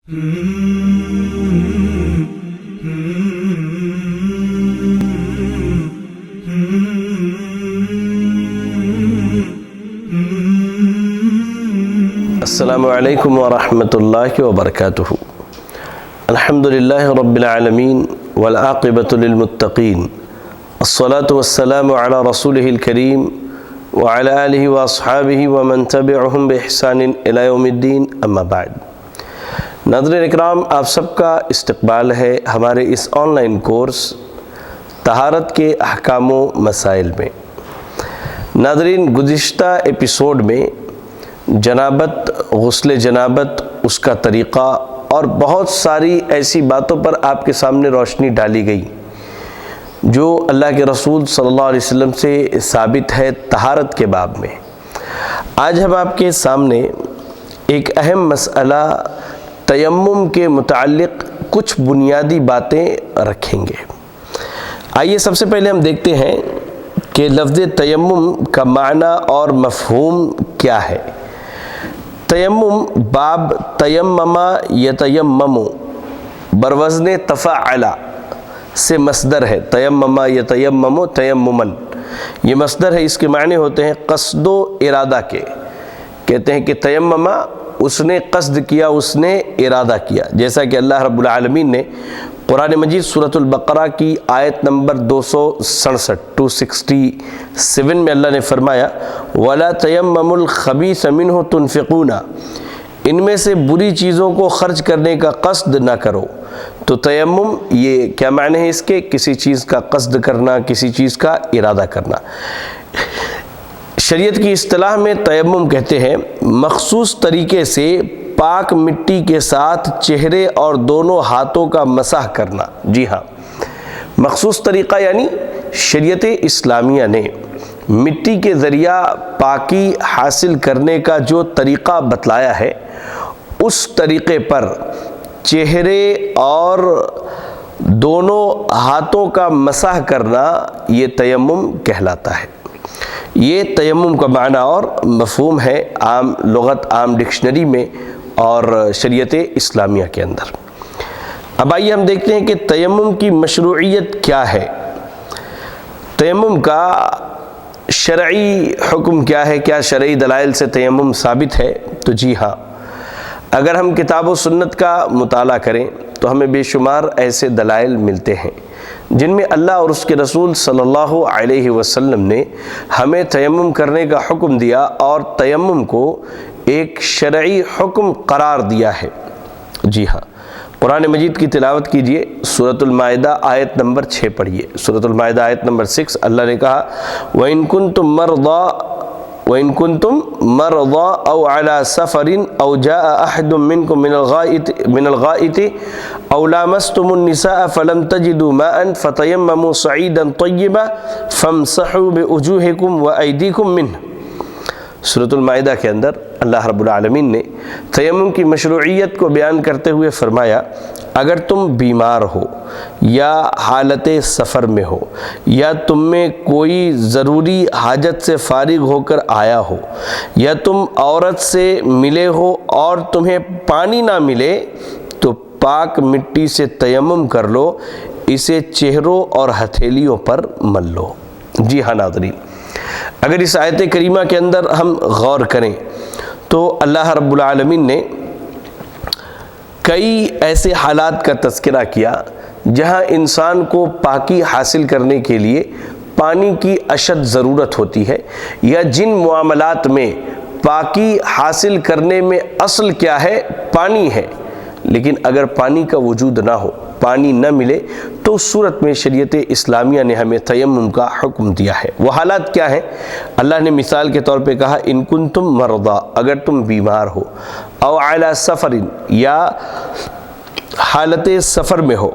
السلام علیکم ورحمۃ اللہ وبرکاتہ۔ الحمدللہ رب العالمین والعاقبۃ للمتقین، الصلاة والسلام علی رسولہ الکریم وعلی آلہ واصحابہ ومن تبعہم بإحسان الی یوم الدین، اما بعد۔ ناظرین اکرام، آپ سب کا استقبال ہے ہمارے اس آن لائن کورس طہارت کے احکام و مسائل میں۔ ناظرین، گزشتہ ایپیسوڈ میں جنابت، غسل جنابت، اس کا طریقہ اور بہت ساری ایسی باتوں پر آپ کے سامنے روشنی ڈالی گئی جو اللہ کے رسول صلی اللہ علیہ وسلم سے ثابت ہے طہارت کے باب میں۔ آج ہم آپ کے سامنے ایک اہم مسئلہ تیمم کے متعلق کچھ بنیادی باتیں رکھیں گے۔ آئیے سب سے پہلے ہم دیکھتے ہیں کہ لفظ تیمم کا معنی اور مفہوم کیا ہے۔ تیمم باب تیمم یتیمم بروزن تفعل سے مصدر ہے۔ تیمم یتیمم تیممن، یہ مصدر ہے۔ اس کے معنی ہوتے ہیں قصد و ارادہ کے۔ کہتے ہیں کہ تیمم، اس نے قصد کیا، اس نے ارادہ کیا، جیسا کہ اللہ رب العالمین نے قرآن مجید سورۃ البقرہ کی آیت نمبر 267 میں اللہ نے فرمایا وَلَا تَيَمَّمُوا الْخَبِيثَ مِنْهُ تُنْفِقُونَ، ان میں سے بری چیزوں کو خرچ کرنے کا قصد نہ کرو۔ تو تیمم، یہ کیا معنی ہے اس کے؟ کسی چیز کا قصد کرنا، کسی چیز کا ارادہ کرنا۔ شریعت کی اصطلاح میں تیمم کہتے ہیں مخصوص طریقے سے پاک مٹی کے ساتھ چہرے اور دونوں ہاتھوں کا مسح کرنا۔ جی ہاں، مخصوص طریقہ یعنی شریعت اسلامیہ نے مٹی کے ذریعہ پاکی حاصل کرنے کا جو طریقہ بتلایا ہے، اس طریقے پر چہرے اور دونوں ہاتھوں کا مسح کرنا یہ تیمم کہلاتا ہے۔ یہ تیمم کا معنی اور مفہوم ہے عام لغت، عام ڈکشنری میں اور شریعت اسلامیہ کے اندر۔ اب آئیے ہم دیکھتے ہیں کہ تیمم کی مشروعیت کیا ہے، تیمم کا شرعی حکم کیا ہے، کیا شرعی دلائل سے تیمم ثابت ہے؟ تو جی ہاں، اگر ہم کتاب و سنت کا مطالعہ کریں تو ہمیں بے شمار ایسے دلائل ملتے ہیں جن میں اللہ اور اس کے رسول صلی اللہ علیہ وسلم نے ہمیں تیمم کرنے کا حکم دیا اور تیمم کو ایک شرعی حکم قرار دیا ہے۔ جی ہاں، قرآن مجید کی تلاوت کیجئے، سورۃ المائدہ آیت نمبر 6 پڑھیے۔ سورۃ المائدہ آیت نمبر 6 اللہ نے کہا وَإِن كُنتم مرضى أو على سفر أو جاء أحد منكم من الغائط أو لامستم النساء فلم تجدوا ماء فتيمموا صعيدا طيبا فامسحوا بوجوهكم وأيديكم منه۔ سورۃ المائدہ کے اندر اللہ رب العالمین نے تیمم کی مشروعیت کو بیان کرتے ہوئے فرمایا اگر تم بیمار ہو یا حالت سفر میں ہو یا تم میں کوئی ضروری حاجت سے فارغ ہو کر آیا ہو یا تم عورت سے ملے ہو اور تمہیں پانی نہ ملے تو پاک مٹی سے تیمم کر لو، اسے چہروں اور ہتھیلیوں پر مل لو۔ جی ہاں ناظرین، اگر اس آیت کریمہ کے اندر ہم غور کریں تو اللہ رب العالمین نے کئی ایسے حالات کا تذکرہ کیا جہاں انسان کو پاکی حاصل کرنے کے لیے پانی کی اشد ضرورت ہوتی ہے، یا جن معاملات میں پاکی حاصل کرنے میں اصل کیا ہے؟ پانی ہے، لیکن اگر پانی کا وجود نہ ہو، پانی نہ ملے، تو اس صورت میں شریعت اسلامیہ نے ہمیں تیمم کا حکم دیا ہے۔ وہ حالات کیا ہیں؟ اللہ نے مثال کے طور پہ کہا ان کنتم مرضى، اگر تم بیمار ہو، او علی سفر، یا حالت سفر میں ہو،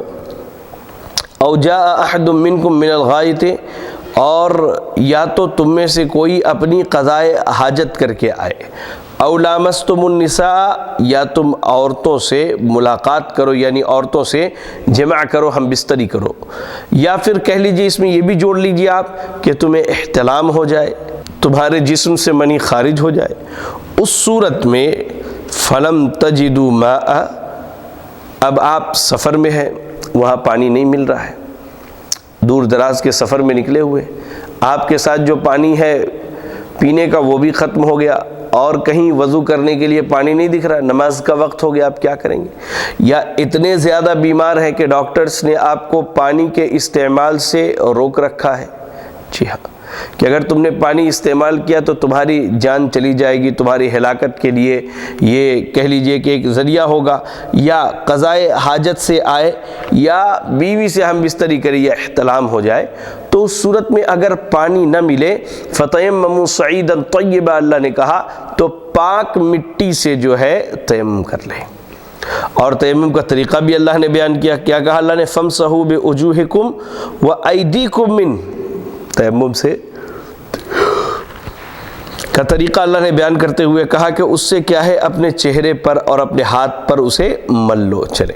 او جاء احد منکم من الغائط، اور یا تو تم میں سے کوئی اپنی قضائے حاجت کر کے آئے، او لامستم النساء، یا تم عورتوں سے ملاقات کرو، یعنی عورتوں سے جمع کرو، ہم بستری کرو، یا پھر کہہ لیجئے اس میں یہ بھی جوڑ لیجئے آپ کہ تمہیں احتلام ہو جائے، تمہارے جسم سے منی خارج ہو جائے، اس صورت میں فلم تجدوا ماء، اب آپ سفر میں ہیں، وہاں پانی نہیں مل رہا ہے، دور دراز کے سفر میں نکلے ہوئے، آپ کے ساتھ جو پانی ہے پینے کا وہ بھی ختم ہو گیا، اور کہیں وضو کرنے کے لیے پانی نہیں دکھ رہا، نماز کا وقت ہو گیا، آپ کیا کریں گے؟ یا اتنے زیادہ بیمار ہیں کہ ڈاکٹرز نے آپ کو پانی کے استعمال سے روک رکھا ہے، جی ہاں، کہ اگر تم نے پانی استعمال کیا تو تمہاری جان چلی جائے گی، تمہاری ہلاکت کے لیے یہ کہہ لیجئے کہ ایک ذریعہ ہوگا، یا قضائے حاجت سے آئے، یا بیوی سے ہم بستری کریں یا احتلام ہو جائے، تو اس صورت میں اگر پانی نہ ملے فَتَيَمَّمُوا صَعِيدًا طَيِّبًا، اللہ نے کہا تو پاک مٹی سے جو ہے تیمم کر لیں۔ اور تیمم کا طریقہ بھی اللہ نے بیان کیا، کیا کہا اللہ نے؟ فَامْسَحُوا بِوُجُوهِكُمْ وَأَيْدِيكُمْ مِنْ، تیمم سے کا طریقہ اللہ نے بیان کرتے ہوئے کہا کہ اس سے کیا ہے، اپنے چہرے پر اور اپنے ہاتھ پر اسے مل لو۔ چلے،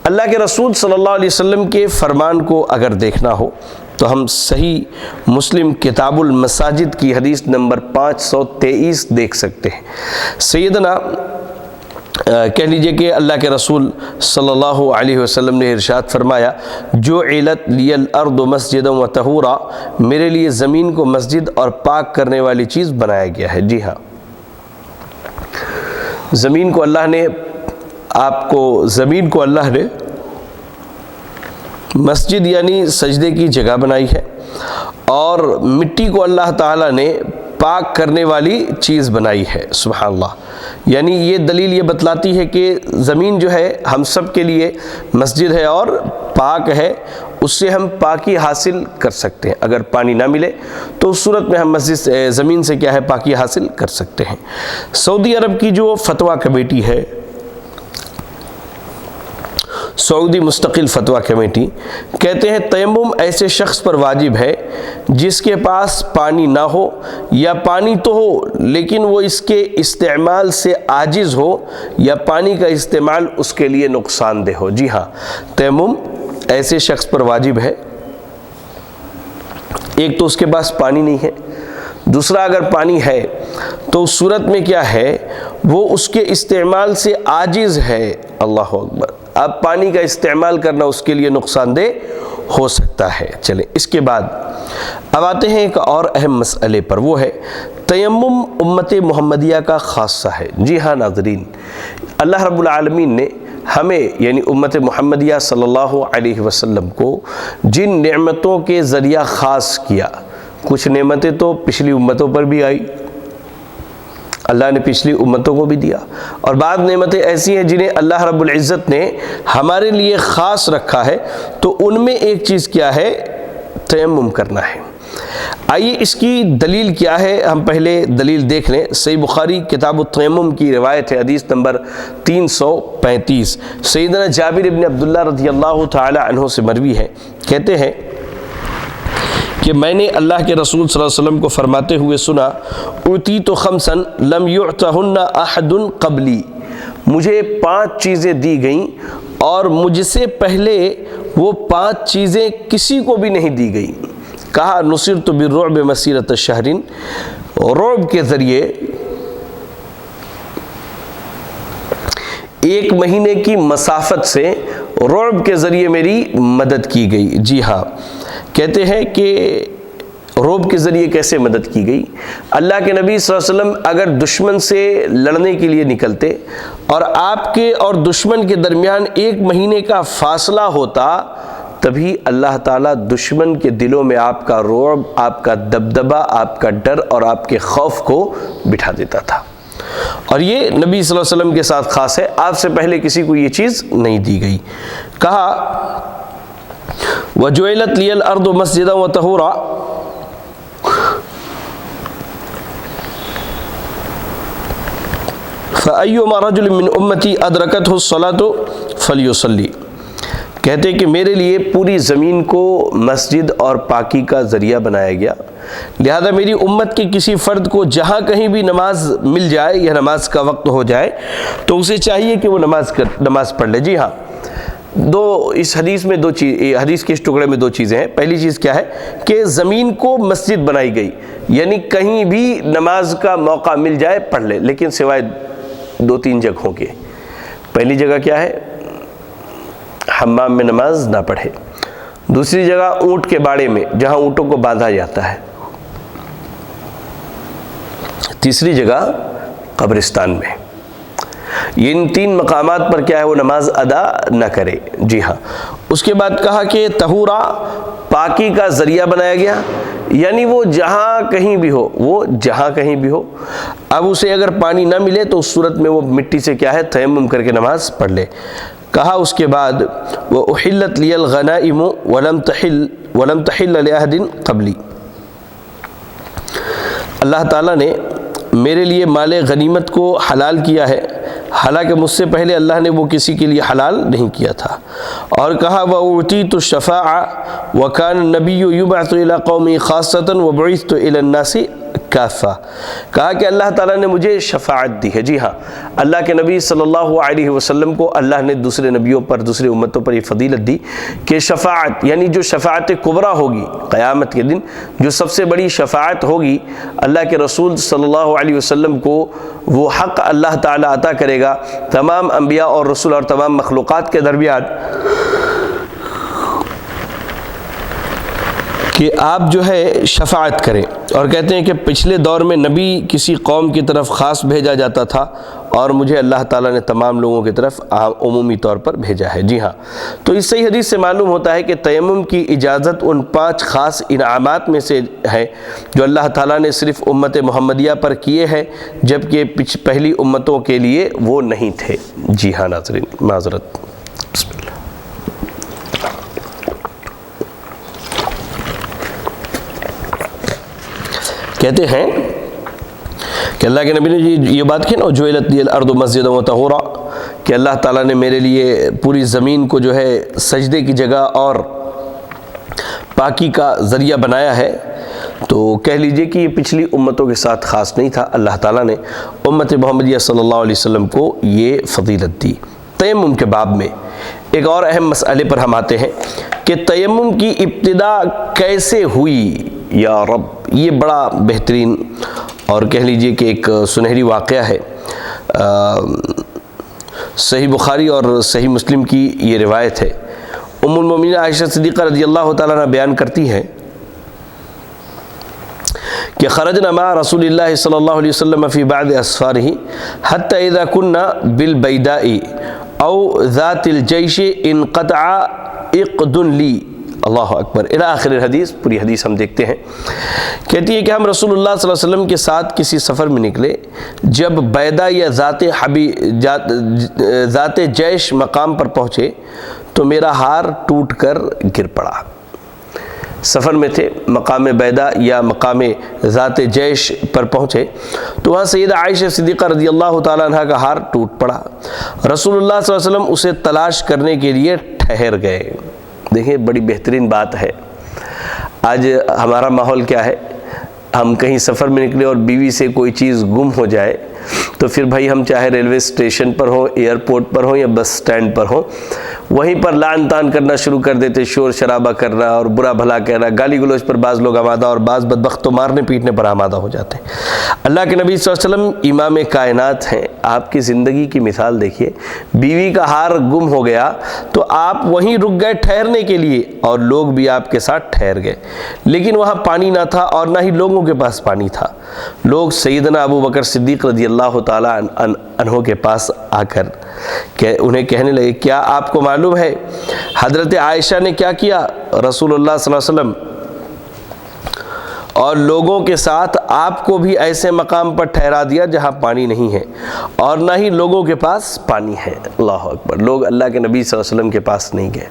اللہ کے رسول صلی اللہ علیہ وسلم کے فرمان کو اگر دیکھنا ہو تو ہم صحیح مسلم کتاب المساجد کی حدیث نمبر 523 دیکھ سکتے ہیں۔ سیدنا کہہ لیجئے کہ اللہ کے رسول صلی اللہ علیہ وسلم نے ارشاد فرمایا، جُعِلَتْ لِيَ الْأَرْضُ مَسْجِدًا وَطَهُورًا، میرے لیے زمین کو مسجد اور پاک کرنے والی چیز بنایا گیا ہے۔ جی ہاں، زمین کو اللہ نے مسجد یعنی سجدے کی جگہ بنائی ہے، اور مٹی کو اللہ تعالیٰ نے پاک کرنے والی چیز بنائی ہے۔ سبحان اللہ، یعنی یہ دلیل یہ بتلاتی ہے کہ زمین جو ہے ہم سب کے لیے مسجد ہے اور پاک ہے، اس سے ہم پاکی حاصل کر سکتے ہیں۔ اگر پانی نہ ملے تو اس صورت میں ہم زمین سے کیا ہے، پاکی حاصل کر سکتے ہیں۔ سعودی عرب کی جو فتویٰ کمیٹی ہے، سعودی مستقل فتویٰ کمیٹی، کہتے ہیں تیمم ایسے شخص پر واجب ہے جس کے پاس پانی نہ ہو، یا پانی تو ہو لیکن وہ اس کے استعمال سے عاجز ہو، یا پانی کا استعمال اس کے لیے نقصان دہ ہو۔ جی ہاں، تیمم ایسے شخص پر واجب ہے، ایک تو اس کے پاس پانی نہیں ہے، دوسرا اگر پانی ہے تو اس صورت میں کیا ہے، وہ اس کے استعمال سے عاجز ہے۔ اللہ اکبر، اب پانی کا استعمال کرنا اس کے لیے نقصان دہ ہو سکتا ہے۔ چلیں، اس کے بعد اب آتے ہیں ایک اور اہم مسئلے پر، وہ ہے تیمم امت محمدیہ کا خاصہ ہے۔ جی ہاں ناظرین، اللہ رب العالمین نے ہمیں یعنی امت محمدیہ صلی اللہ علیہ وسلم کو جن نعمتوں کے ذریعہ خاص کیا، کچھ نعمتیں تو پچھلی امتوں پر بھی آئی، اللہ نے پچھلی امتوں کو بھی دیا، اور بعض نعمتیں ایسی ہیں جنہیں اللہ رب العزت نے ہمارے لیے خاص رکھا ہے، تو ان میں ایک چیز کیا ہے، تیمم کرنا ہے۔ آئیے اس کی دلیل کیا ہے، ہم پہلے دلیل دیکھ لیں۔ صحیح بخاری کتاب التیمم کی روایت ہے، حدیث نمبر 335، سیدنا جابر ابن عبداللہ رضی اللہ تعالی عنہ سے مروی ہے، کہتے ہیں کہ میں نے اللہ کے رسول صلی اللہ علیہ وسلم کو فرماتے ہوئے سنا، اُوتِیتُ خَمْسًا لَمْ يُعْتَهُنَّ أَحَدٌ قَبْلِي، مجھے 5 چیزیں دی گئیں اور مجھ سے پہلے وہ 5 چیزیں کسی کو بھی نہیں دی گئی۔ کہا نصرت بالرعب مسیرۃ شہر، رعب کے ذریعے 1 مہینے کی مسافت سے رعب کے ذریعے میری مدد کی گئی۔ جی ہاں، کہتے ہیں کہ رعب کے ذریعے کیسے مدد کی گئی؟ اللہ کے نبی صلی اللہ علیہ وسلم اگر دشمن سے لڑنے کے لیے نکلتے اور آپ کے اور دشمن کے درمیان 1 مہینے کا فاصلہ ہوتا، تبھی اللہ تعالیٰ دشمن کے دلوں میں آپ کا رعب، آپ کا دبدبہ، آپ کا ڈر اور آپ کے خوف کو بٹھا دیتا تھا، اور یہ نبی صلی اللہ علیہ وسلم کے ساتھ خاص ہے، آپ سے پہلے کسی کو یہ چیز نہیں دی گئی۔ کہا وَجُعِلَتْ لِيَ الْأَرْضُ مَسْجِدًا وَطَهُورًا، فَأَيُّمَا رَجُلٍ مِّنْ أُمَّتِي أَدْرَكَتْهُ الصَّلَاةُ فَلْيُصَلِّ، کہتے کہ میرے لیے پوری زمین کو مسجد اور پاکی کا ذریعہ بنایا گیا، لہذا میری امت کے کسی فرد کو جہاں کہیں بھی نماز مل جائے یا نماز کا وقت ہو جائے تو اسے چاہیے کہ وہ نماز پڑھ لے۔ جی ہاں، اس حدیث میں حدیث کے اس ٹکڑے میں 2 چیزیں ہیں۔ پہلی چیز کیا ہے کہ زمین کو مسجد بنائی گئی، یعنی کہیں بھی نماز کا موقع مل جائے پڑھ لے، لیکن سوائے 2-3 جگہوں کے۔ پہلی جگہ کیا ہے؟ حمام میں نماز نہ پڑھے، دوسری جگہ اونٹ کے باڑے میں جہاں اونٹوں کو باندھا جاتا ہے، تیسری جگہ قبرستان میں۔ یہ ان 3 مقامات پر کیا ہے وہ نماز ادا نہ کرے۔ جی ہاں، اس کے بعد کہا کہ طہورا پاکی کا ذریعہ بنایا گیا، یعنی وہ جہاں کہیں بھی ہو، وہ جہاں کہیں بھی ہو، اب اسے اگر پانی نہ ملے تو اس صورت میں وہ مٹی سے کیا ہے تیمم کر کے نماز پڑھ لے۔ کہا اس کے بعد وَأُحِلَّتْ لِيَ الْغَنَائِمُ وَلَمْ تَحِلَّ لِأَحَدٍ قَبْلِي، اللہ تعالیٰ نے میرے لیے مال غنیمت کو حلال کیا ہے، حالانکہ مجھ سے پہلے اللہ نے وہ کسی کے لیے حلال نہیں کیا تھا۔ اور کہا وَأُعْطِيتُ الشَّفَاعَةَ وَكَانَ النَّبِيُّ يُبْعَثُ إِلَىٰ قَوْمِهِ خَاصَّةً وَبُعِثْتُ إِلَى النَّاسِ کافہ، کہا کہ اللہ تعالیٰ نے مجھے شفاعت دی ہے۔ جی ہاں، اللہ کے نبی صلی اللہ علیہ وسلم کو اللہ نے دوسرے نبیوں پر، دوسرے امتوں پر یہ فضیلت دی کہ شفاعت، یعنی جو شفاعت کبریٰ ہوگی قیامت کے دن، جو سب سے بڑی شفاعت ہوگی، اللہ کے رسول صلی اللہ علیہ وسلم کو وہ حق اللہ تعالیٰ عطا کرے گا تمام انبیاء اور رسول اور تمام مخلوقات کے درمیان کہ آپ جو ہے شفاعت کریں۔ اور کہتے ہیں کہ پچھلے دور میں نبی کسی قوم کی طرف خاص بھیجا جاتا تھا، اور مجھے اللہ تعالیٰ نے تمام لوگوں کی طرف عمومی طور پر بھیجا ہے۔ جی ہاں، تو اس صحیح حدیث سے معلوم ہوتا ہے کہ تیمم کی اجازت ان 5 خاص انعامات میں سے ہے جو اللہ تعالیٰ نے صرف امت محمدیہ پر کیے ہیں، جبکہ پہلی امتوں کے لیے وہ نہیں تھے۔ جی ہاں ناظرین، معذرت۔ بسم اللہ۔ کہتے ہیں کہ اللہ کے نبی نے یہ بات کی نا جُعِلَتْ لِيَ الْأَرْضُ مَسْجِدًا وَطَهُورًا، کہ اللہ تعالیٰ نے میرے لیے پوری زمین کو جو ہے سجدے کی جگہ اور پاکی کا ذریعہ بنایا ہے، تو کہہ لیجئے کہ یہ پچھلی امتوں کے ساتھ خاص نہیں تھا، اللہ تعالیٰ نے امت محمدیہ صلی اللہ علیہ وسلم کو یہ فضیلت دی۔ تیمم کے باب میں ایک اور اہم مسئلے پر ہم آتے ہیں کہ تیمم کی ابتدا کیسے ہوئی یا رب۔ یہ بڑا بہترین اور کہہ لیجئے کہ ایک سنہری واقعہ ہے۔ صحیح بخاری اور صحیح مسلم کی یہ روایت ہے۔ ام المومنین عائشہ صدیقہ رضی اللہ تعالیٰ عنہ بیان کرتی ہیں کہ خرجنا مع رسول اللہ صلی اللہ علیہ وسلم فی بعض اسفارہ حتی اذا کننا بالبیداء او ذات الجیش انقطع اقد لی، اللہ اکبر، الی آخر الحدیث۔ پوری حدیث ہم دیکھتے ہیں۔ کہتی ہے کہ ہم رسول اللہ صلی اللہ علیہ وسلم کے ساتھ کسی سفر میں نکلے، جب بیدا یا ذات جیش مقام پر پہنچے تو میرا ہار ٹوٹ کر گر پڑا۔ سفر میں تھے، مقام بیدا یا مقام ذات جیش پر پہنچے تو وہاں سیدہ عائشہ صدیقہ رضی اللہ تعالیٰ عنہ کا ہار ٹوٹ پڑا۔ رسول اللہ صلی اللہ علیہ وسلم اسے تلاش کرنے کے لیے ٹھہر گئے۔ دیکھیں بڑی بہترین بات ہے۔ آج ہمارا ماحول کیا ہے، ہم کہیں سفر میں نکلے اور بیوی سے کوئی چیز گم ہو جائے تو پھر بھائی ہم چاہے ریلوے اسٹیشن پر ہوں، ایئرپورٹ پر ہوں یا بس سٹینڈ پر ہوں، وہیں پر لعن طعن کرنا شروع کر دیتے، شور شرابہ کرنا اور برا بھلا کہنا، گالی گلوچ پر بعض لوگ آمادہ اور بعض بدبخت تو مارنے پیٹنے پر آمادہ ہو جاتے ہیں۔ اللہ کے نبی صلی اللہ علیہ وسلم امام کائنات ہیں، آپ کی زندگی کی مثال دیکھیے۔ بیوی کا ہار گم ہو گیا تو آپ وہیں رک گئے ٹھہرنے کے لیے، اور لوگ بھی آپ کے ساتھ ٹھہر گئے، لیکن وہاں پانی نہ تھا اور نہ ہی لوگوں کے پاس پانی تھا۔ لوگ سیدنا ابو بکر صدیق رضی اللہ تعالیٰ عنہ کے پاس آ کر انہیں کہنے لگے، کیا آپ کو معلوم ہے حضرت عائشہ نے کیا کیا؟ رسول اللہ صلی اللہ علیہ وسلم اور لوگوں کے ساتھ آپ کو بھی ایسے مقام پر ٹھہرا دیا جہاں پانی نہیں ہے اور نہ ہی لوگوں کے پاس پانی ہے۔ اللہ اکبر، لوگ اللہ کے نبی صلی اللہ علیہ وسلم کے پاس نہیں گئے۔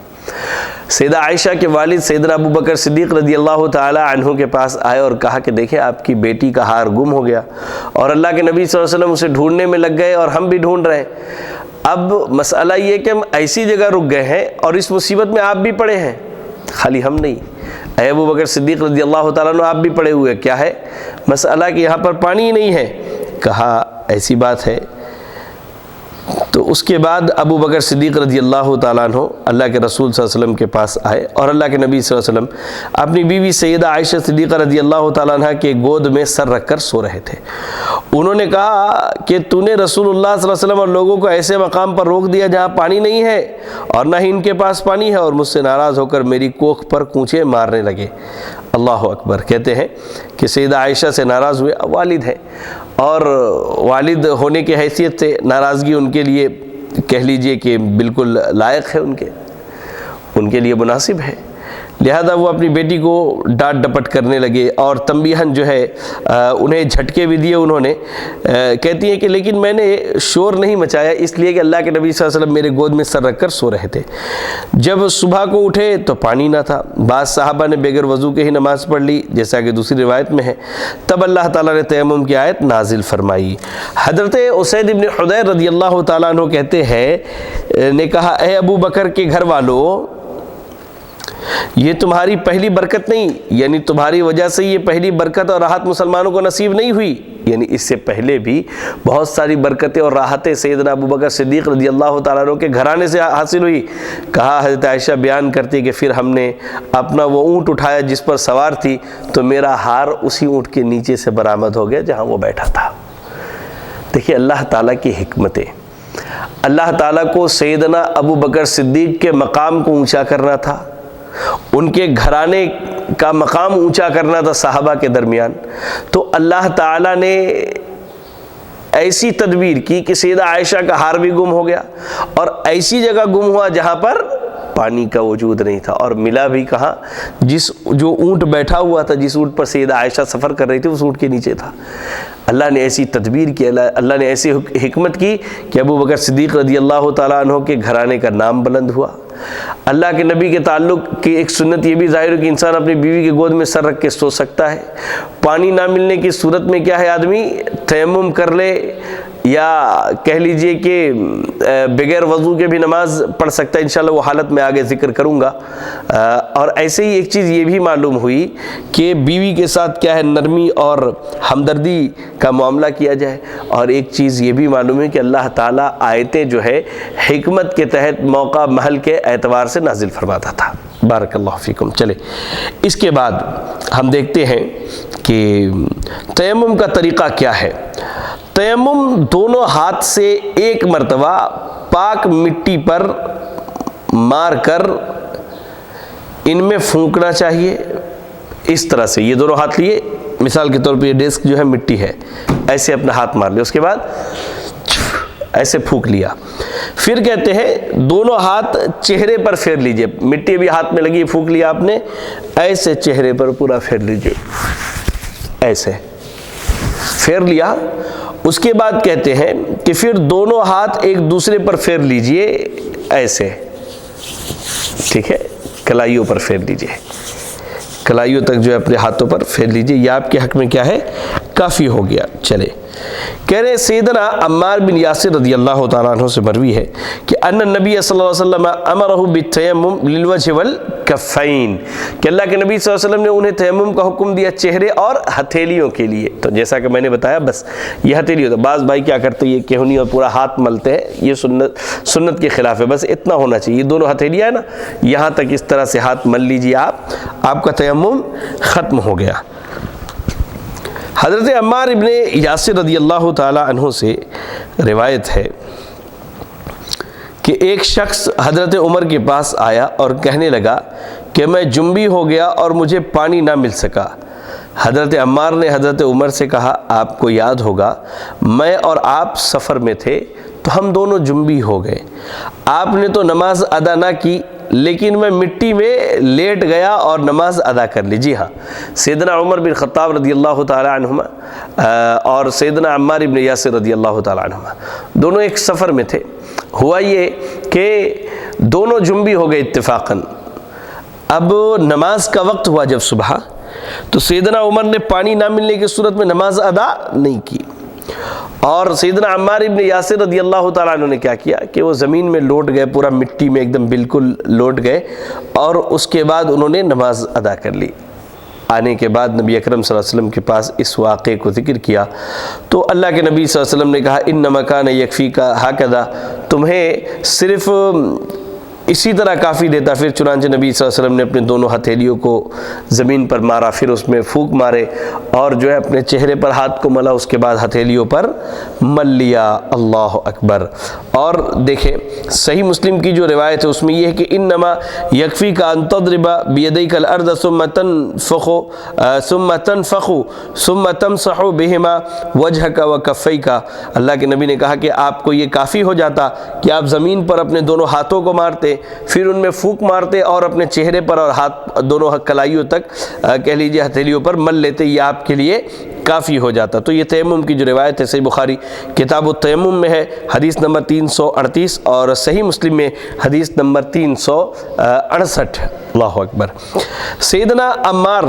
سیدہ عائشہ کے والد سیدنا ابو بکر صدیق رضی اللہ تعالی عنہ کے پاس آئے اور کہا کہ دیکھیں آپ کی بیٹی کا ہار گم ہو گیا، اور اللہ کے نبی صلی اللہ علیہ وسلم اسے ڈھونڈنے میں لگ گئے اور ہم بھی ڈھونڈ رہے ہیں۔ اب مسئلہ یہ کہ ہم ایسی جگہ رک گئے ہیں اور اس مصیبت میں آپ بھی پڑے ہیں، خالی ہم نہیں، اے ابو بکر صدیق رضی اللہ تعالیٰ عنہ آپ بھی پڑے ہوئے، کیا ہے مسئلہ کہ یہاں پر پانی ہی نہیں ہے؟ کہا ایسی بات ہے تو اس کے بعد ابو بکر صدیق رضی اللہ تعالیٰ عنہ اللہ کے رسول صلی اللہ علیہ وسلم کے پاس آئے اور اللہ کے نبی صلی اللہ علیہ وسلم اپنی بیوی سیدہ عائشہ صدیقہ رضی اللہ تعالیٰ عنہ کے گود میں سر رکھ کر سو رہے تھے۔ انہوں نے کہا کہ تو نے رسول اللہ صلی اللہ علیہ وسلم اور لوگوں کو ایسے مقام پر روک دیا جہاں پانی نہیں ہے اور نہ ہی ان کے پاس پانی ہے، اور مجھ سے ناراض ہو کر میری کوکھ پر کونچے مارنے لگے۔ اللہ اکبر۔ کہتے ہیں کہ سیدہ عائشہ سے ناراض ہوئے، والد ہے اور والد ہونے کی حیثیت سے ناراضگی ان کے لیے کہہ لیجئے کہ بالکل لائق ہے، ان کے لیے مناسب ہے، لہذا وہ اپنی بیٹی کو ڈانٹ ڈپٹ کرنے لگے اور تنبیہاً جو ہے انہیں جھٹکے بھی دیے انہوں نے۔ کہتی ہیں کہ لیکن میں نے شور نہیں مچایا اس لیے کہ اللہ کے نبی صلی اللہ علیہ وسلم میرے گود میں سر رکھ کر سو رہے تھے۔ جب صبح کو اٹھے تو پانی نہ تھا، بعض صحابہ نے بغیر وضو کے ہی نماز پڑھ لی جیسا کہ دوسری روایت میں ہے، تب اللہ تعالیٰ نے تیمم کی آیت نازل فرمائی۔ حضرت اسید بن حضیر رضی اللہ تعالیٰ عنہ کہتے ہیں نے کہا اے ابو بکر کے گھر والوں، یہ تمہاری پہلی برکت نہیں، یعنی تمہاری وجہ سے یہ پہلی برکت اور راحت مسلمانوں کو نصیب نہیں ہوئی، یعنی اس سے پہلے بھی بہت ساری برکتیں اور راحتیں سیدنا ابو بکر صدیق رضی اللہ تعالیٰ عنہ کے گھرانے سے حاصل ہوئی۔ کہا حضرت عائشہ بیان کرتی کہ پھر ہم نے اپنا وہ اونٹ اٹھایا جس پر سوار تھی تو میرا ہار اسی اونٹ کے نیچے سے برآمد ہو گیا جہاں وہ بیٹھا تھا۔ دیکھیے اللہ تعالیٰ کی حکمتیں، اللہ تعالیٰ کو سیدنا ابو بکر صدیق کے مقام کو اونچا کرنا تھا، ان کے گھرانے کا مقام اونچا کرنا تھا صحابہ کے درمیان، تو اللہ تعالیٰ نے ایسی تدبیر کی کہ سیدہ عائشہ کا ہار بھی گم ہو گیا اور ایسی جگہ گم ہوا جہاں پر پانی کا وجود نہیں تھا، اور ملا بھی کہاں، جو اونٹ بیٹھا ہوا تھا، جس اونٹ پر سیدہ عائشہ سفر کر رہی تھی اس اونٹ کے نیچے تھا۔ اللہ نے ایسی تدبیر کی، اللہ نے ایسی حکمت کی کہ ابو بکر صدیق رضی اللہ تعالیٰ عنہ کے گھرانے کا نام بلند ہوا۔ اللہ کے نبی کے تعلق کی ایک سنت یہ بھی ظاہر ہے کہ انسان اپنی بیوی کے گود میں سر رکھ کے سو سکتا ہے۔ پانی نہ ملنے کی صورت میں کیا ہے، آدمی تیمم کر لے یا کہہ لیجئے کہ بغیر وضو کے بھی نماز پڑھ سکتا ہے، انشاءاللہ وہ حالت میں آگے ذکر کروں گا۔ اور ایسے ہی ایک چیز یہ بھی معلوم ہوئی کہ بیوی کے ساتھ کیا ہے نرمی اور ہمدردی کا معاملہ کیا جائے، اور ایک چیز یہ بھی معلوم ہے کہ اللہ تعالیٰ آیتیں جو ہے حکمت کے تحت موقع محل کے اعتبار سے نازل فرماتا تھا۔ بارک اللہ فیکم۔ چلے اس کے بعد ہم دیکھتے ہیں کہ تیمم کا طریقہ کیا ہے۔ تیمم دونوں ہاتھ سے ایک مرتبہ پاک مٹی پر مار کر ان میں پھونکنا چاہیے، اس طرح سے یہ دونوں ہاتھ لیے، مثال کے طور پہ یہ ڈیسک جو ہے مٹی ہے، ایسے اپنا ہاتھ مار لیا، اس کے بعد ایسے پھونک لیا۔ پھر کہتے ہیں دونوں ہاتھ چہرے پر پھیر لیجئے، مٹی بھی ہاتھ میں لگی، پھونک لیا آپ نے، ایسے چہرے پر پورا پھیر لیجئے، ایسے پھیر لیا۔ اس کے بعد کہتے ہیں کہ پھر دونوں ہاتھ ایک دوسرے پر پھیر لیجئے، ایسے، ٹھیک ہے، کلائیوں پر پھیر لیجئے، کلائیوں تک جو ہے اپنے ہاتھوں پر پھیر لیجئے، یہ آپ کے حق میں کیا ہے، کافی ہو گیا۔ چلے کہہ رہے سیدنا عمار بن یاسر رضی اللہ تعالیٰ عنہ سے مروی ہے کہ ان النبی صلی اللہ علیہ وسلم امرہ بالتیمم للوجہ والکفین، کہ اللہ کے نبی صلی اللہ علیہ وسلم نے انہیں تیمم کا حکم دیا چہرے اور ہتھیلیوں کے لیے۔ تو جیسا کہ میں نے بتایا بس یہ ہتھیلی ہوتا ہے، بعض بھائی کیا کرتے ہیں یہ کہنی اور پورا ہاتھ ملتے ہیں، یہ سنت کے خلاف ہے، بس اتنا ہونا چاہیے، یہ دونوں ہتھیلیاں ہیں نا، یہاں تک اس طرح سے ہاتھ مل لیجیے آپ کا تیمم ختم ہو گیا۔ حضرت عمار ابن یاسر رضی اللہ تعالی عنہ سے روایت ہے کہ ایک شخص حضرت عمر کے پاس آیا اور کہنے لگا کہ میں جنبی ہو گیا اور مجھے پانی نہ مل سکا۔ حضرت عمار نے حضرت عمر سے کہا آپ کو یاد ہوگا میں اور آپ سفر میں تھے تو ہم دونوں جنبی ہو گئے، آپ نے تو نماز ادا نہ کی لیکن میں مٹی میں لیٹ گیا اور نماز ادا کر لی۔ جی ہاں، سیدنا عمر بن خطاب رضی اللہ تعالی عنہما اور سیدنا عمار بن یاسر رضی اللہ تعالی عنہما دونوں ایک سفر میں تھے۔ ہوا یہ کہ دونوں جنبی ہو گئے اتفاقاً۔ اب نماز کا وقت ہوا جب صبح، تو سیدنا عمر نے پانی نہ ملنے کی صورت میں نماز ادا نہیں کی، اور سیدنا عمار ابن یاسر رضی اللہ تعالیٰ عنہ نے کیا کیا کہ وہ زمین میں لوٹ گئے، پورا مٹی میں ایک دم بالکل لوٹ گئے، اور اس کے بعد انہوں نے نماز ادا کر لی۔ آنے کے بعد نبی اکرم صلی اللہ علیہ وسلم کے پاس اس واقعے کو ذکر کیا تو اللہ کے نبی صلی اللہ علیہ وسلم نے کہا انما کان یکفیکا ہکذا، تمہیں صرف اسی طرح کافی دیتا۔ پھر چنانچہ نبی صلی اللہ علیہ وسلم نے اپنے دونوں ہتھیلیوں کو زمین پر مارا، پھر اس میں پھونک مارے اور جو ہے اپنے چہرے پر ہاتھ کو ملا، اس کے بعد ہتھیلیوں پر مل لیا۔ اللہ اکبر۔ اور دیکھیں صحیح مسلم کی جو روایت ہے اس میں یہ ہے کہ انما یکفیک ان تضرب بیدیک الارض ثم تنفخ ثم تمسح بہما وجہک وکفیک، اللہ کے نبی نے کہا کہ آپ کو یہ کافی ہو جاتا کہ آپ زمین پر اپنے دونوں ہاتھوں کو مارتے، پھر ان میں پھونک مارتے اور اپنے چہرے پر اور ہاتھ دونوں کلائیوں تک کہہ لیجیے ہتھیلیوں پر مل لیتے، یہ آپ کے لیے کافی ہو جاتا۔ تو یہ تیمم کی جو روایت ہے صحیح بخاری کتاب التیمم میں ہے، حدیث نمبر 338، اور صحیح مسلم میں حدیث نمبر 368۔ اللہ اکبر۔ سیدنا عمار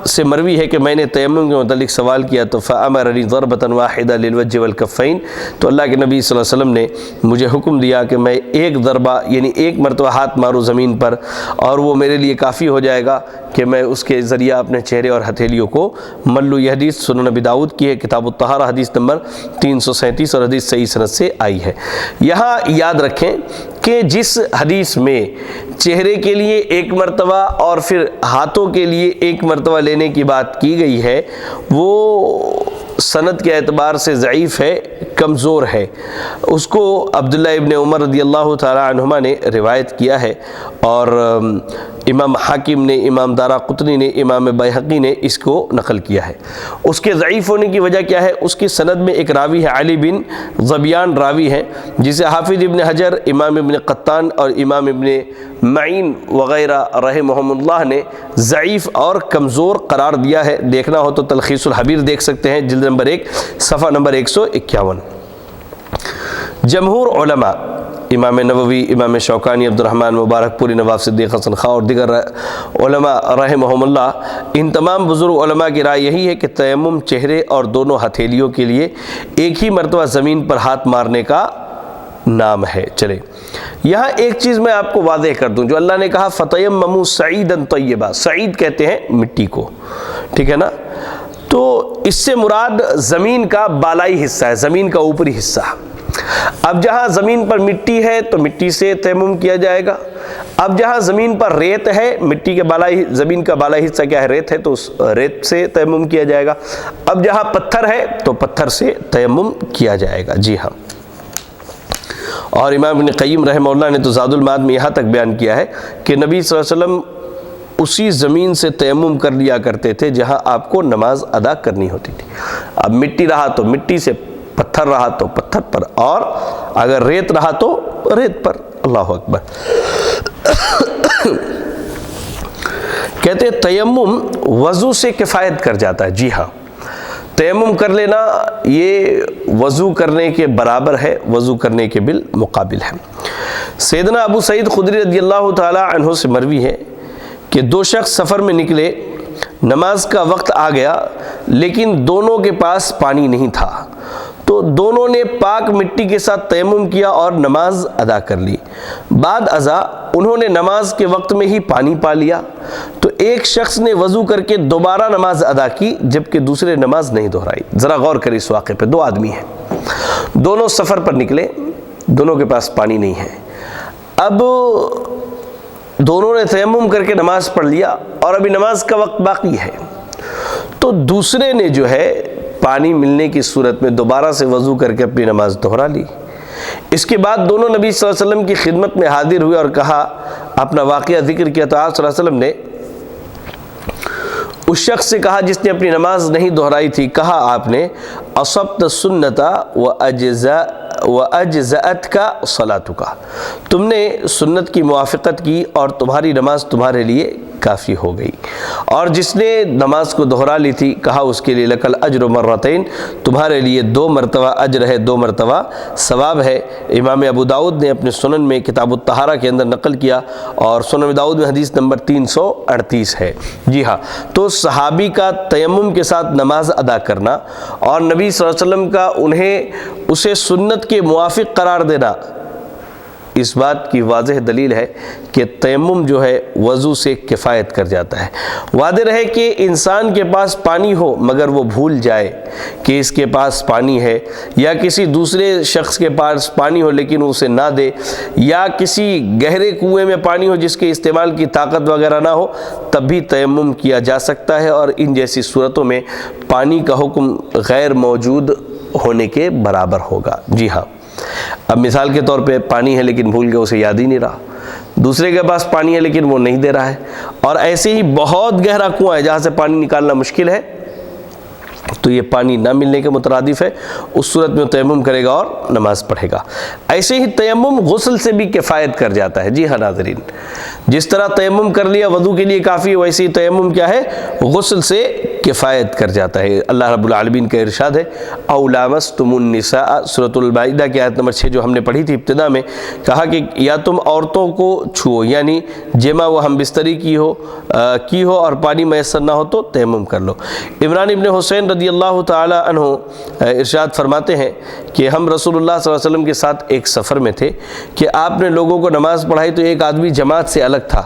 سے مروی ہے کہ میں نے تیمم کے متعلق سوال کیا تو فَأَمَرَنِي ضَرْبَةً وَاحِدَةً لِلْوَجْهِ وَالْكَفَّيْنِ، تو اللہ کے نبی صلی اللہ علیہ وسلم نے مجھے حکم دیا کہ میں ایک ضربہ یعنی ایک مرتبہ ہاتھ ماروں زمین پر، اور وہ میرے لیے کافی ہو جائے گا کہ میں اس کے ذریعہ اپنے چہرے اور ہتھیلیوں کو مل لوں۔ یہ حدیث سنن نبی داؤد کی ہے، کتاب الطہارہ حدیث نمبر 337، اور حدیث صحیح سند سے آئی ہے۔ یہاں یاد رکھیں کہ جس حدیث میں چہرے کے لیے ایک مرتبہ اور پھر ہاتھوں کے لیے ایک مرتبہ لینے کی بات کی گئی ہے وہ سند کے اعتبار سے ضعیف ہے، کمزور ہے۔ اس کو عبداللہ ابن عمر رضی اللہ تعالی عنہما نے روایت کیا ہے، اور امام حاکم نے، امام دارقطنی نے، امام بیہقی نے اس کو نقل کیا ہے۔ اس کے ضعیف ہونے کی وجہ کیا ہے؟ اس کی سند میں ایک راوی ہے، علی بن ظبیان راوی ہے، جسے حافظ ابن حجر، امام ابن قطان اور امام ابن معین وغیرہ رحمہم اللہ نے ضعیف اور کمزور قرار دیا ہے۔ دیکھنا ہو تو تلخیص الحبیر دیکھ سکتے ہیں، جلد نمبر 1 صفحہ نمبر 151۔ جمہور علماء، امام نووی، امام شوکانی، عبد الرحمن مبارک پوری، نواب صدیق حسن خان اور دیگر علماء رحمہم اللہ، ان تمام بزرگ علماء کی رائے یہی ہے کہ تیمم چہرے اور دونوں ہتھیلیوں کے لیے ایک ہی مرتبہ زمین پر ہاتھ مارنے کا نام ہے۔ چلے یہاں ایک چیز میں آپ کو واضح کر دوں، جو اللہ نے کہا فَتَيَمَّمُوا صَعِيدًا طَيِّبًا، سعید کہتے ہیں مٹی کو، ٹھیک ہے نا؟ تو اس سے مراد زمین کا بالائی حصہ ہے، زمین کا اوپری حصہ۔ اب جہاں زمین پر مٹی ہے تو مٹی سے تیمم کیا جائے گا، اب جہاں زمین پر ریت ہے، مٹی کے بالائی، زمین کا بالائی حصہ کیا ہے؟ ریت ہے، تو اس ریت سے تیمم کیا جائے گا۔ اب جہاں پتھر ہے تو پتھر سے تیمم کیا جائے گا۔ جی ہاں، اور امام ابن قیم رحمہ اللہ نے تو زاد المعاد میں یہاں تک بیان کیا ہے کہ نبی صلی اللہ علیہ وسلم اسی زمین سے تیمم کر لیا کرتے تھے جہاں آپ کو نماز ادا کرنی ہوتی تھی۔ اب مٹی رہا تو مٹی سے، پتھر رہا تو پتھر پر، اور اگر ریت رہا تو ریت پر۔ اللہ اکبر۔ کہتے ہیں تیمم وضو سے کفایت کر جاتا ہے۔ جی ہاں، تیمم کر لینا یہ وضو کرنے کے برابر ہے، وضو کرنے کے بالمقابل ہے۔ سیدنا ابو سعید خدری رضی اللہ تعالی عنہ سے مروی ہے کہ دو شخص سفر میں نکلے، نماز کا وقت آ گیا لیکن دونوں کے پاس پانی نہیں تھا، تو دونوں نے پاک مٹی کے ساتھ تیمم کیا اور نماز ادا کر لی۔ بعد ازاں انہوں نے نماز کے وقت میں ہی پانی پا لیا، تو ایک شخص نے وضو کر کے دوبارہ نماز ادا کی جبکہ دوسرے نماز نہیں دہرائی۔ ذرا غور کریں اس واقعے پہ، دو آدمی ہیں، دونوں سفر پر نکلے، دونوں کے پاس پانی نہیں ہے، اب دونوں نے تیمم کر کے نماز پڑھ لیا اور ابھی نماز کا وقت باقی ہے، تو دوسرے نے جو ہے پانی ملنے کی صورت میں دوبارہ سے وضو کر کے اپنی نماز دہرا لی۔ اس کے بعد دونوں نبی صلی اللہ علیہ وسلم کی خدمت میں حاضر ہوئے اور کہا، اپنا واقعہ ذکر کیا، تو آپ صلی اللہ علیہ وسلم نے اس شخص سے کہا جس نے اپنی نماز نہیں دہرائی تھی، کہا آپ نے اصبت السنۃ وَأَجْزَأَتْكَ صَلَاتُكَ، تم نے سنت کی موافقت کی اور تمہاری نماز تمہارے لیے کافی ہو گئی۔ اور جس نے نماز کو دہرا لی تھی، کہا اس کے لیے لَكَ الْأَجْرُ مَرَّتَيْن، تمہارے لیے 2 مرتبہ اجر ہے، 2 مرتبہ ثواب ہے۔ امام ابو داؤد نے اپنے سنن میں کتاب الطہارہ کے اندر نقل کیا، اور سنن ابو داؤد میں حدیث نمبر 338 ہے۔ جی ہاں، تو صحابی کا تیمم کے ساتھ نماز ادا کرنا اور نبی صلی اللہ علیہ وسلم کا اسے سنت کے موافق قرار دینا، اس بات کی واضح دلیل ہے کہ تیمم جو ہے وضو سے کفایت کر جاتا ہے۔ واضح رہے کہ انسان کے پاس پانی ہو مگر وہ بھول جائے کہ اس کے پاس پانی ہے، یا کسی دوسرے شخص کے پاس پانی ہو لیکن اسے نہ دے، یا کسی گہرے کنویں میں پانی ہو جس کے استعمال کی طاقت وغیرہ نہ ہو، تب بھی تیمم کیا جا سکتا ہے، اور ان جیسی صورتوں میں پانی کا حکم غیر موجود ہونے کے برابر ہوگا۔ جی ہاں، اب مثال کے طور پہ پانی ہے لیکن بھول گیا، اسے یاد ہی نہیں رہا، دوسرے کے پاس پانی ہے لیکن وہ نہیں دے رہا ہے، اور ایسے ہی بہت گہرا کنواں ہے جہاں سے پانی نکالنا مشکل ہے، تو یہ پانی نہ ملنے کے مترادف ہے، اس صورت میں تیمم کرے گا اور نماز پڑھے گا۔ ایسے ہی تیمم غسل سے بھی کفایت کر جاتا ہے۔ جی ہاں ناظرین، جس طرح تیمم کر لیا وضو کے لیے کافی، ویسے ہی تیمم کیا ہے؟ غسل سے کفایت کر جاتا ہے۔ اللہ رب العالمین کا ارشاد ہے او لامستم النساء، سورۃ المائدہ کی آیت نمبر 6 جو ہم نے پڑھی تھی ابتدا میں، کہا کہ یا تم عورتوں کو چھو، یعنی جمع و ہم بستری کی ہو اور پانی میسر نہ ہو تو تیمم کر لو۔ عمران ابن حسین رضی اللہ تعالی عنہ ارشاد فرماتے ہیں کہ ہم رسول اللہ صلی اللہ علیہ وسلم کے ساتھ ایک سفر میں تھے کہ آپ نے لوگوں کو نماز پڑھائی تو ایک آدمی جماعت سے الگ تھا۔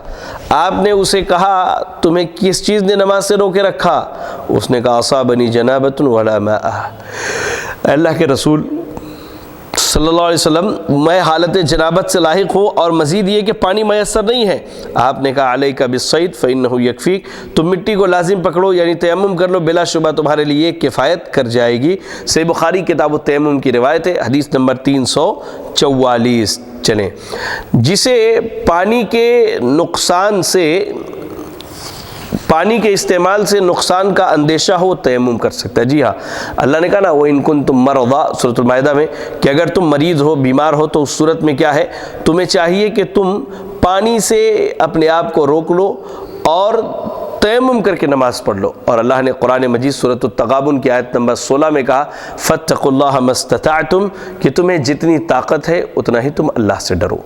آپ نے اسے کہا تمہیں کس چیز نے نماز سے روکے رکھا؟ اس نے کہا اصابنی جنابۃ ولا ماء۔ اللہ کے رسول صلی اللہ علیہ وسلم، میں حالت جنابت سے لاحق ہوں اور مزید یہ کہ پانی میسر نہیں ہے۔ آپ نے کہا علیک بالصید فإنہ یکفیک، تم مٹی کو لازم پکڑو یعنی تیمم کر لو، بلا شبہ تمہارے لیے کفایت کر جائے گی۔ صحیح بخاری کتاب التیمم کی روایت ہے، حدیث نمبر 344۔ چلیں، جسے پانی کے نقصان سے، پانی کے استعمال سے نقصان کا اندیشہ ہو تیمم کر سکتا ہے۔ جی ہاں، اللہ نے کہا نا وَإِن كُنتُم مَرْضَىٰ، سورۃ المائدہ میں، کہ اگر تم مریض ہو، بیمار ہو، تو اس صورت میں کیا ہے؟ تمہیں چاہیے کہ تم پانی سے اپنے آپ کو روک لو اور تیمم کر کے نماز پڑھ لو۔ اور اللہ نے قرآن مجید سورۃ التغابن کی آیت نمبر 16 میں کہا فَاتَّقُوا اللَّهَ مَا اسْتَطَعْتُمْ، کہ تمہیں جتنی طاقت ہے اتنا ہی تم اللہ سے ڈرو۔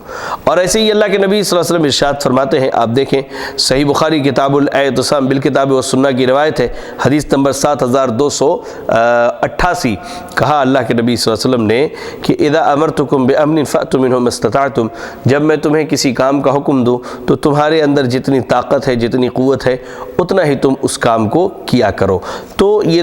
اور ایسے ہی اللہ کے نبی صلی اللہ علیہ وسلم ارشاد فرماتے ہیں، آپ دیکھیں صحیح بخاری کتاب الاعتصام بالکتاب والسنہ کی روایت ہے، حدیث نمبر 7288، کہا اللہ کے نبی صلی اللہ علیہ وسلم نے کہ اذا امرتکم بامر فأتوا منہ ما استطعتم، جب میں تمہیں کسی کام کا حکم دوں تو تمہارے اندر جتنی طاقت ہے، جتنی قوت ہے، اتنا ہی تم اس کام کو کیا کرو۔ تو یہ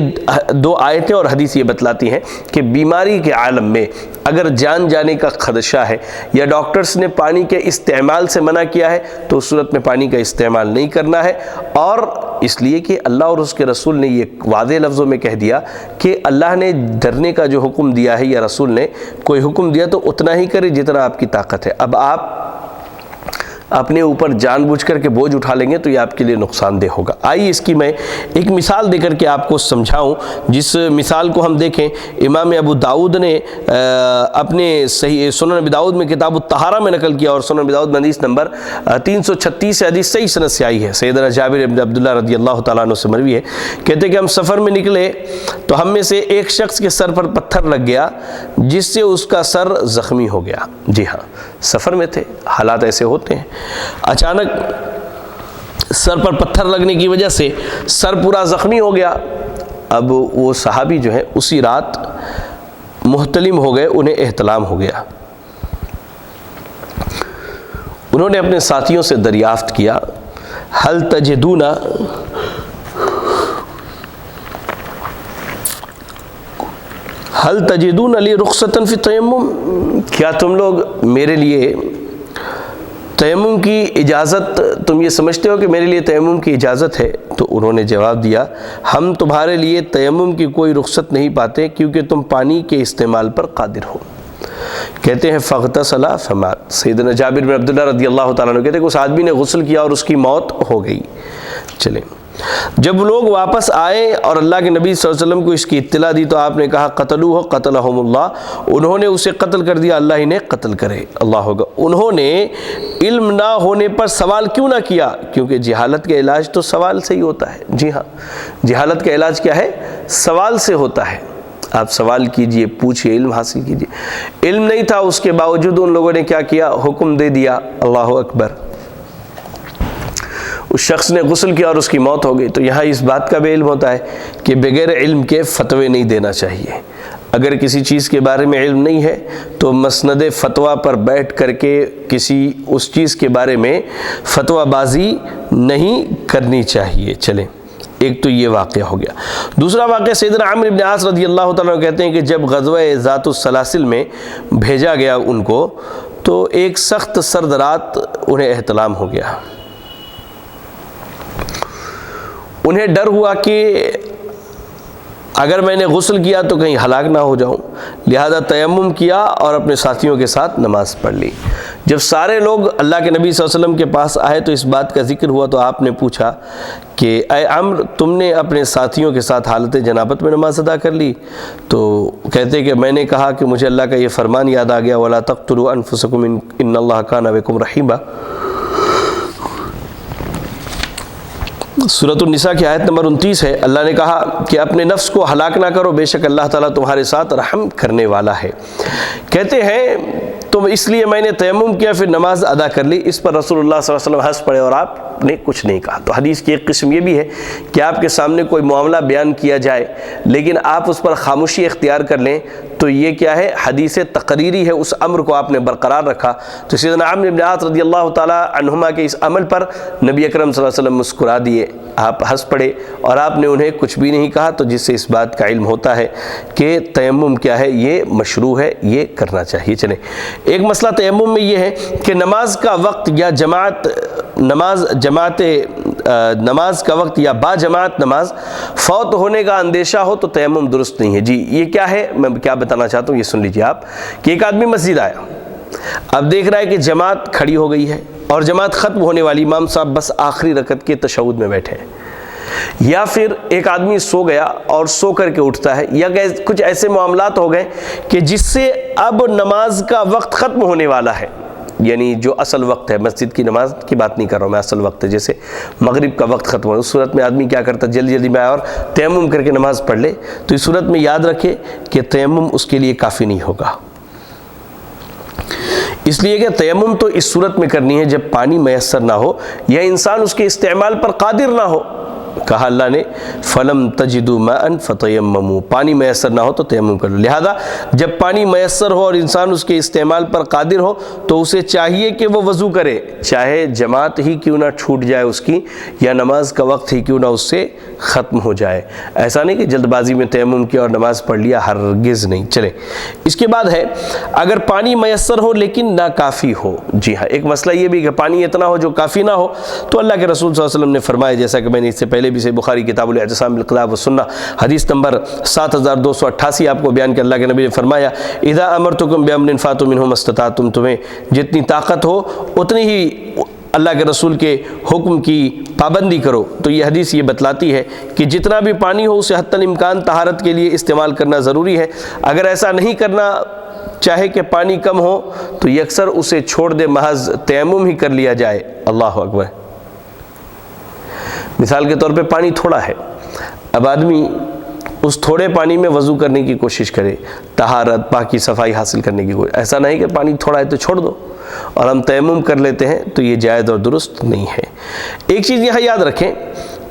دو آیتیں اور حدیث یہ بتلاتی ہیں کہ بیماری کے عالم میں اگر جان جانے کا خدشہ ہے یا ڈاکٹرز نے پانی کے استعمال سے منع کیا ہے تو اس صورت میں پانی کا استعمال نہیں کرنا ہے، اور اس لیے کہ اللہ اور اس کے رسول نے یہ واضح لفظوں میں کہہ دیا کہ اللہ نے ڈرنے کا جو حکم دیا ہے یا رسول نے کوئی حکم دیا تو اتنا ہی کرے جتنا آپ کی طاقت ہے۔ اب آپ اپنے اوپر جان بوجھ کر کے بوجھ اٹھا لیں گے تو یہ آپ کے لیے نقصان دہ ہوگا۔ آئیے اس کی میں ایک مثال دے کر کے آپ کو سمجھاؤں، جس مثال کو ہم دیکھیں امام ابو داؤد نے اپنے صحیح سنن ابی داؤد میں کتاب الطہارہ میں نقل کیا، اور سنن ابی داؤد میں حدیث نمبر 336 سے حدیث صحیح سند سے آئی ہے، سیدنا جابر بن عبداللہ رضی اللہ تعالیٰ عنہ سے مروی ہے، کہتے کہ ہم سفر میں نکلے تو ہم میں سے ایک شخص کے سر پر پتھر لگ گیا جس سے اس کا سر زخمی ہو گیا۔ جی ہاں، سفر میں تھے، حالات ایسے ہوتے ہیں، اچانک سر پر پتھر لگنے کی وجہ سے سر پورا زخمی ہو گیا۔ اب وہ صحابی جو ہے اسی رات محتلم ہو گئے، انہیں احتلام ہو گیا۔ انہوں نے اپنے ساتھیوں سے دریافت کیا ہل تجدون لی رخصتاً فی التیمم، کیا تم لوگ میرے لیے تیمم کی اجازت، تم یہ سمجھتے ہو کہ میرے لیے تیمم کی اجازت ہے؟ تو انہوں نے جواب دیا ہم تمہارے لیے تیمم کی کوئی رخصت نہیں پاتے کیونکہ تم پانی کے استعمال پر قادر ہو۔ کہتے ہیں فاغتسل فمات، سیدنا جابر بن عبداللہ رضی اللہ تعالیٰ عنہ کہتے ہیں کہ اس آدمی نے غسل کیا اور اس کی موت ہو گئی۔ چلیں، جب لوگ واپس آئے اور اللہ کے نبی صلی اللہ علیہ وسلم کو اس کی اطلاع دی تو آپ نے کہا قتلوہ قتلہم اللہ، انہوں نے اسے قتل کر دیا، اللہ انہیں قتل کرے۔ اللہ ہوگا، انہوں نے علم نہ ہونے پر سوال کیوں نہ کیا؟ کیونکہ جہالت کا علاج تو سوال سے ہی ہوتا ہے۔ جی ہاں، جہالت کا علاج کیا ہے؟ سوال سے ہوتا ہے۔ آپ سوال کیجئے، پوچھئے، علم حاصل کیجئے۔ علم نہیں تھا، اس کے باوجود ان لوگوں نے کیا کیا؟ حکم دے دیا۔ اللہ اکبر، اس شخص نے غسل کیا اور اس کی موت ہو گئی۔ تو یہاں اس بات کا بھی علم ہوتا ہے کہ بغیر علم کے فتوے نہیں دینا چاہیے۔ اگر کسی چیز کے بارے میں علم نہیں ہے تو مسند فتویٰ پر بیٹھ کر کے کسی اس چیز کے بارے میں فتویٰ بازی نہیں کرنی چاہیے۔ چلیں، ایک تو یہ واقعہ ہو گیا۔ دوسرا واقعہ سیدنا عمرو بن عاص رضی اللہ تعالیٰ عنہ کہتے ہیں کہ جب غزوہ ذات السلاسل میں بھیجا گیا ان کو، تو ایک سخت سرد رات انہیں احتلام ہو گیا۔ انہیں ڈر ہوا کہ اگر میں نے غسل کیا تو کہیں ہلاک نہ ہو جاؤں، لہذا تیمم کیا اور اپنے ساتھیوں کے ساتھ نماز پڑھ لی۔ جب سارے لوگ اللہ کے نبی صلی اللہ علیہ وسلم کے پاس آئے تو اس بات کا ذکر ہوا، تو آپ نے پوچھا کہ اے عمرو، تم نے اپنے ساتھیوں کے ساتھ حالت جنابت میں نماز ادا کر لی؟ تو کہتے کہ میں نے کہا کہ مجھے اللہ کا یہ فرمان یاد آ گیا، وَلَا تَقْتُلُوا أَنفُسَكُمْ إِنَّ اللَّهَ كَانَ بِكُمْ رَحِيمًا۔ سورۃ النساء کی آیت نمبر 29 ہے۔ اللہ نے کہا کہ اپنے نفس کو ہلاک نہ کرو، بے شک اللہ تعالیٰ تمہارے ساتھ رحم کرنے والا ہے۔ کہتے ہیں تو اس لیے میں نے تیمم کیا، پھر نماز ادا کر لی۔ اس پر رسول اللہ صلی اللہ علیہ وسلم ہنس پڑے اور آپ نے کچھ نہیں کہا۔ تو حدیث کی ایک قسم یہ بھی ہے کہ آپ کے سامنے کوئی معاملہ بیان کیا جائے لیکن آپ اس پر خاموشی اختیار کر لیں، تو یہ کیا ہے؟ حدیث تقریری ہے، اس امر کو آپ نے برقرار رکھا۔ تو سیدنا عمرو بن عاص رضی اللہ تعالیٰ عنہما کے اس عمل پر نبی اکرم صلی اللہ علیہ وسلم مسکرا دیے، آپ ہنس پڑے اور آپ نے انہیں کچھ بھی نہیں کہا، تو جس سے اس بات کا علم ہوتا ہے کہ تیمم کیا ہے، یہ مشروع ہے، یہ کرنا چاہیے۔ چلیں، ایک مسئلہ تیمم میں یہ ہے کہ نماز کا وقت یا نماز کا وقت یا با جماعت نماز فوت ہونے کا اندیشہ ہو تو تیمم درست نہیں ہے۔ جی یہ کیا ہے، میں کیا بتانا چاہتا ہوں یہ سن لیجیے آپ، کہ ایک آدمی مسجد آیا، اب دیکھ رہا ہے کہ جماعت کھڑی ہو گئی ہے اور جماعت ختم ہونے والی، امام صاحب بس آخری رکعت کے تشہد میں بیٹھے ہیں، یا پھر ایک آدمی سو گیا اور سو کر کے اٹھتا ہے، یا کچھ ایسے معاملات ہو گئے کہ جس سے اب نماز کا وقت ختم ہونے والا ہے، یعنی جو اصل وقت ہے، مسجد کی نماز کی بات نہیں کر رہا ہوں میں، اصل وقت ہے، جیسے مغرب کا وقت ختم ہو، اس صورت میں آدمی کیا کرتا ہے، جلدی جلدی میں آیا اور تیمم کر کے نماز پڑھ لے۔ تو اس صورت میں یاد رکھے کہ تیمم اس کے لیے کافی نہیں ہوگا، اس لیے کہ تیمم تو اس صورت میں کرنی ہے جب پانی میسر نہ ہو یا انسان اس کے استعمال پر قادر نہ ہو۔ کہا اللہ نے فَلَمْ تَجِدُوا مَاءً فَتَيَمَّمُوا، پانی میسر نہ ہو تو تیمم کر لو۔ لہذا جب پانی میسر ہو اور انسان اس کے استعمال پر قادر ہو تو اسے چاہیے کہ وہ وضو کرے، چاہے جماعت ہی کیوں نہ چھوٹ جائے اس کی، یا نماز کا وقت ہی کیوں نہ اس سے ختم ہو جائے۔ ایسا نہیں کہ جلد بازی میں تیمم کیا اور نماز پڑھ لیا، ہرگز نہیں۔ چلیں، اس کے بعد ہے اگر پانی میسر ہو لیکن ناکافی ہو۔ جی ہاں، ایک مسئلہ یہ بھی کہ پانی اتنا ہو جو کافی نہ ہو، تو اللہ کے رسول صلی اللہ علیہ وسلم نے فرمایا، جیسا کہ میں نے اس سے پہلے بھی سے بخاری کتاب الاعتصام بالکتاب والسنہ حدیث نمبر 7288 آپ کو بیان کیا، اللہ کے نبی نے فرمایا اذا امرتکم بامر فاتوا منہ ما استطعتم، تمہیں جتنی طاقت ہو اتنی ہی اللہ کے رسول کے حکم کی پابندی کرو۔ تو یہ حدیث یہ بتلاتی ہے کہ جتنا بھی پانی ہو اسے حتی الامکان طہارت کے لیے استعمال کرنا ضروری ہے۔ اگر ایسا نہیں کرنا چاہے کہ پانی کم ہو تو یکسر اسے چھوڑ دے، محض تیمم ہی کر لیا جائے۔ اللہ اکبر۔ مثال کے طور پہ پانی تھوڑا ہے، اب آدمی اس تھوڑے پانی میں وضو کرنے کی کوشش کرے، طہارت پاکی صفائی حاصل کرنے کی کوشش، ایسا نہیں کہ پانی تھوڑا ہے تو چھوڑ دو اور ہم تیمم کر لیتے ہیں، تو یہ جائز اور درست نہیں ہے۔ ایک چیز یہاں یاد رکھیں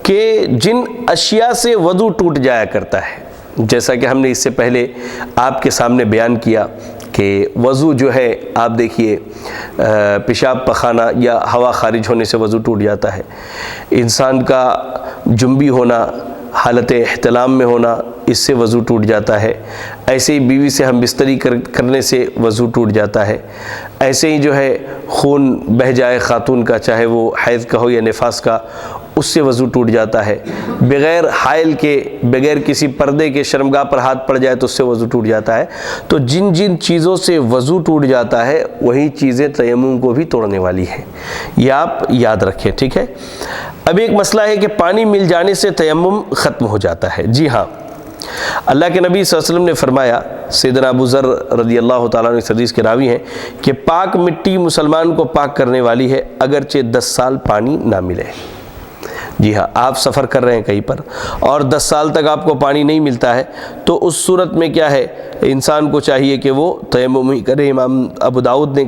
کہ جن اشیاء سے وضو ٹوٹ جایا کرتا ہے، جیسا کہ ہم نے اس سے پہلے آپ کے سامنے بیان کیا کہ وضو جو ہے آپ دیکھیے پیشاب پخانہ یا ہوا خارج ہونے سے وضو ٹوٹ جاتا ہے، انسان کا جنبی ہونا، حالت احتلام میں ہونا، اس سے وضو ٹوٹ جاتا ہے، ایسے ہی بیوی سے ہم بستری کرنے سے وضو ٹوٹ جاتا ہے، ایسے ہی جو ہے خون بہہ جائے خاتون کا، چاہے وہ حیض کا ہو یا نفاس کا، اس سے وضو ٹوٹ جاتا ہے، بغیر حائل کے، بغیر کسی پردے کے شرمگاہ پر ہاتھ پڑ جائے تو اس سے وضو ٹوٹ جاتا ہے۔ تو جن جن چیزوں سے وضو ٹوٹ جاتا ہے وہی چیزیں تیمم کو بھی توڑنے والی ہیں، یہ آپ یاد رکھیں، ٹھیک ہے۔ اب ایک مسئلہ ہے کہ پانی مل جانے سے تیمم ختم ہو جاتا ہے۔ جی ہاں، اللہ کے نبی صلی اللہ علیہ وسلم نے فرمایا، سیدنا ابو ذر رضی اللہ تعالیٰ عنہ اس حدیث کے راوی ہیں، کہ پاک مٹی مسلمان کو پاک کرنے والی ہے اگرچہ 10 سال پانی نہ ملے۔ جی ہاں، آپ سفر کر رہے ہیں کہیں پر اور 10 سال تک آپ کو پانی نہیں ملتا ہے، تو اس صورت میں کیا ہے، انسان کو چاہیے کہ وہ تیمم ہی کرے۔ امام ابو داؤد نے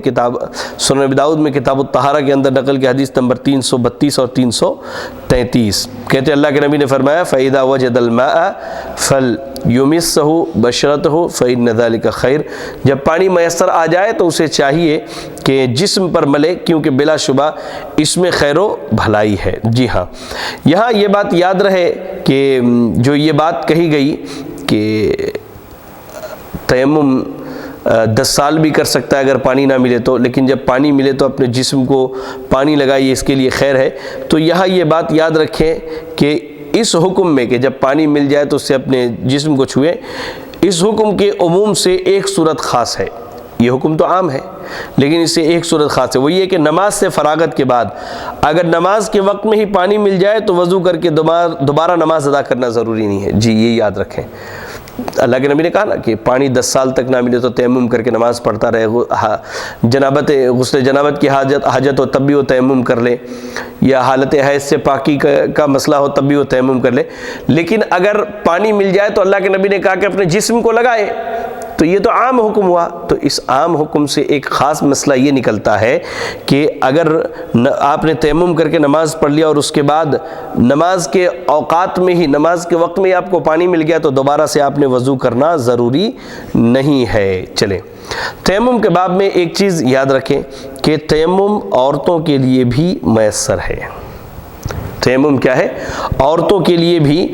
سنن ابو داؤد میں کتاب الطہارہ کے اندر نقل کی حدیث نمبر 332 اور 333 کہتے اللہ کے نبی نے فرمایا فَإِذَا وَجَدَ الْمَاءَ یمسہ بشرتہ فإن ذلک خیر، جب پانی میسر آ جائے تو اسے چاہیے کہ جسم پر ملے، کیونکہ بلا شبہ اس میں خیر و بھلائی ہے۔ جی ہاں، یہاں یہ بات یاد رہے کہ جو یہ بات کہی گئی کہ تیمم 10 سال بھی کر سکتا ہے اگر پانی نہ ملے تو، لیکن جب پانی ملے تو اپنے جسم کو پانی لگائیے، اس کے لیے خیر ہے۔ تو یہاں یہ بات یاد رکھیں کہ اس حکم میں کہ جب پانی مل جائے تو اس سے اپنے جسم کو چھوئیں، اس حکم کے عموم سے ایک صورت خاص ہے۔ یہ حکم تو عام ہے لیکن اس سے ایک صورت خاص ہے، وہ یہ کہ نماز سے فراغت کے بعد اگر نماز کے وقت میں ہی پانی مل جائے تو وضو کر کے دوبارہ نماز ادا کرنا ضروری نہیں ہے۔ جی یہ یاد رکھیں، اللہ کے نبی نے کہا نا کہ پانی 10 سال تک نہ ملے تو تیمم کر کے نماز پڑھتا رہے، غسل جنابت کی حاجت ہو تب بھی وہ تیمم کر لے، یا حالت حیض سے پاکی کا مسئلہ ہو تب بھی وہ تیمم کر لے۔ لیکن اگر پانی مل جائے تو اللہ کے نبی نے کہا کہ اپنے جسم کو لگائے، تو یہ تو عام حکم ہوا۔ تو اس عام حکم سے ایک خاص مسئلہ یہ نکلتا ہے کہ اگر آپ نے تیمم کر کے نماز پڑھ لیا اور اس کے بعد نماز کے اوقات میں ہی، نماز کے وقت میں ہی آپ کو پانی مل گیا تو دوبارہ سے آپ نے وضو کرنا ضروری نہیں ہے۔ چلیں، تیمم کے باب میں ایک چیز یاد رکھیں کہ تیمم عورتوں کے لیے بھی میسر ہے۔ تیمم کیا ہے؟ عورتوں کے لیے بھی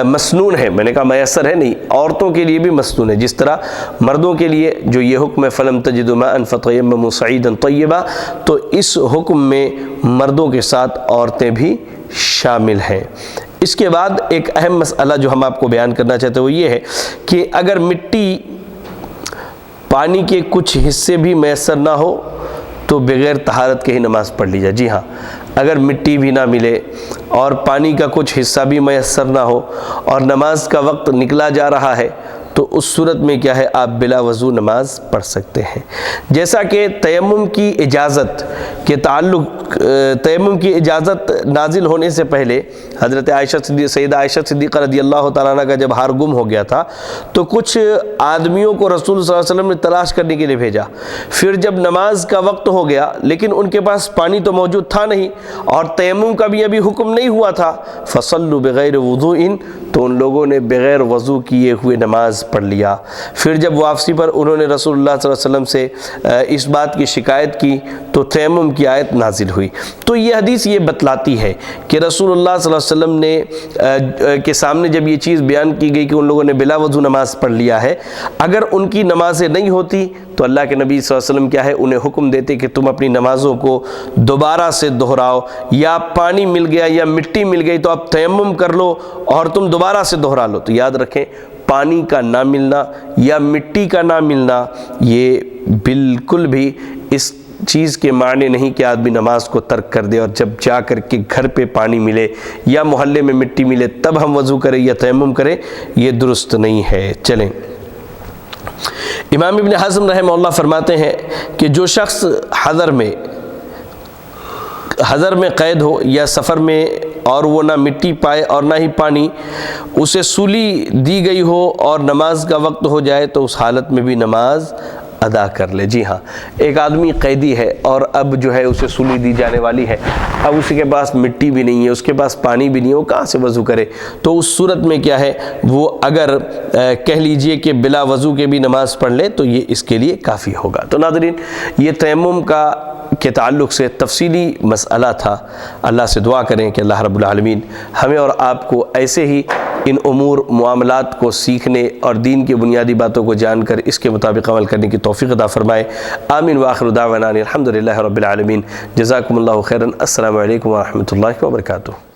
مسنون ہے۔ میں نے کہا میسر ہے نہیں، عورتوں کے لیے بھی مسنون ہے۔ جس طرح مردوں کے لیے جو یہ حکم ہے فَلَمْ تَجِدُوا مَاءً فَتَيَمَّمُوا صَعِيدًا طَيِّبًا، تو اس حکم میں مردوں کے ساتھ عورتیں بھی شامل ہیں۔ اس کے بعد ایک اہم مسئلہ جو ہم آپ کو بیان کرنا چاہتے ہیں وہ یہ ہے کہ اگر مٹی پانی کے کچھ حصے بھی میسر نہ ہو تو بغیر طہارت کے ہی نماز پڑھ لی جائے۔ جی ہاں، اگر مٹی بھی نہ ملے اور پانی کا کچھ حصہ بھی میسر نہ ہو اور نماز کا وقت نکلا جا رہا ہے تو اس صورت میں کیا ہے، آپ بلا وضو نماز پڑھ سکتے ہیں۔ جیسا کہ تیمم کی اجازت کے تعلق، تیمم کی اجازت نازل ہونے سے پہلے حضرت سیدہ عائشہ صدیقہ رضی اللہ تعالیٰ عنہ کا جب ہار گم ہو گیا تھا تو کچھ آدمیوں کو رسول صلی اللہ علیہ وسلم نے تلاش کرنے کے لیے بھیجا۔ پھر جب نماز کا وقت ہو گیا لیکن ان کے پاس پانی تو موجود تھا نہیں اور تیمم کا بھی ابھی حکم نہیں ہوا تھا، فصلوا بغیر وضوء، تو ان لوگوں نے بغیر وضو کیے ہوئے نماز پڑھ لیا۔ پھر جب واپسی پر انہوں نے رسول اللہ صلی اللہ علیہ وسلم سے اس بات کی شکایت کی تو تیمم کی آیت نازل ہوئی۔ تو یہ حدیث یہ بتلاتی ہے کہ رسول اللہ صلی اللہ علیہ وسلم نے کے سامنے جب یہ چیز بیان کی گئی کہ ان لوگوں نے بلا وضو نماز پڑھ لیا ہے، اگر ان کی نمازیں نہیں ہوتی تو اللہ کے نبی صلی اللہ علیہ وسلم کیا ہے، انہیں حکم دیتے کہ تم اپنی نمازوں کو دوبارہ سے دہراؤ، یا پانی مل گیا یا مٹی مل گئی تو اب تیمم کر لو اور تم دوبارہ سے دہرا لو۔ تو یاد رکھیں، پانی کا نہ ملنا یا مٹی کا نہ ملنا یہ بالکل بھی اس چیز کے معنی نہیں کہ آدمی نماز کو ترک کر دے اور جب جا کر کے گھر پہ پانی ملے یا محلے میں مٹی ملے تب ہم وضو کریں یا تیمم کریں، یہ درست نہیں ہے۔ چلیں، امام ابن حزم رحمہ اللہ فرماتے ہیں کہ جو شخص حضر میں قید ہو یا سفر میں اور وہ نہ مٹی پائے اور نہ ہی پانی، اسے سولی دی گئی ہو اور نماز کا وقت ہو جائے تو اس حالت میں بھی نماز ادا کر لے۔ جی ہاں، ایک آدمی قیدی ہے اور اب جو ہے اسے سولی دی جانے والی ہے، اب اس کے پاس مٹی بھی نہیں ہے، اس کے پاس پانی بھی نہیں ہے، وہ کہاں سے وضو کرے؟ تو اس صورت میں کیا ہے، وہ اگر کہہ لیجئے کہ بلا وضو کے بھی نماز پڑھ لے تو یہ اس کے لیے کافی ہوگا۔ تو ناظرین، یہ تیمم کے تعلق سے تفصیلی مسئلہ تھا۔ اللہ سے دعا کریں کہ اللہ رب العالمین ہمیں اور آپ کو ایسے ہی ان امور معاملات کو سیکھنے اور دین کی بنیادی باتوں کو جان کر اس کے مطابق عمل کرنے کی توفیق عطا فرمائے۔ آمین وآخر دعوانا الحمدللہ رب العالمین۔ جزاکم اللہ خیرا۔ السلام علیکم ورحمۃ اللہ وبرکاتہ۔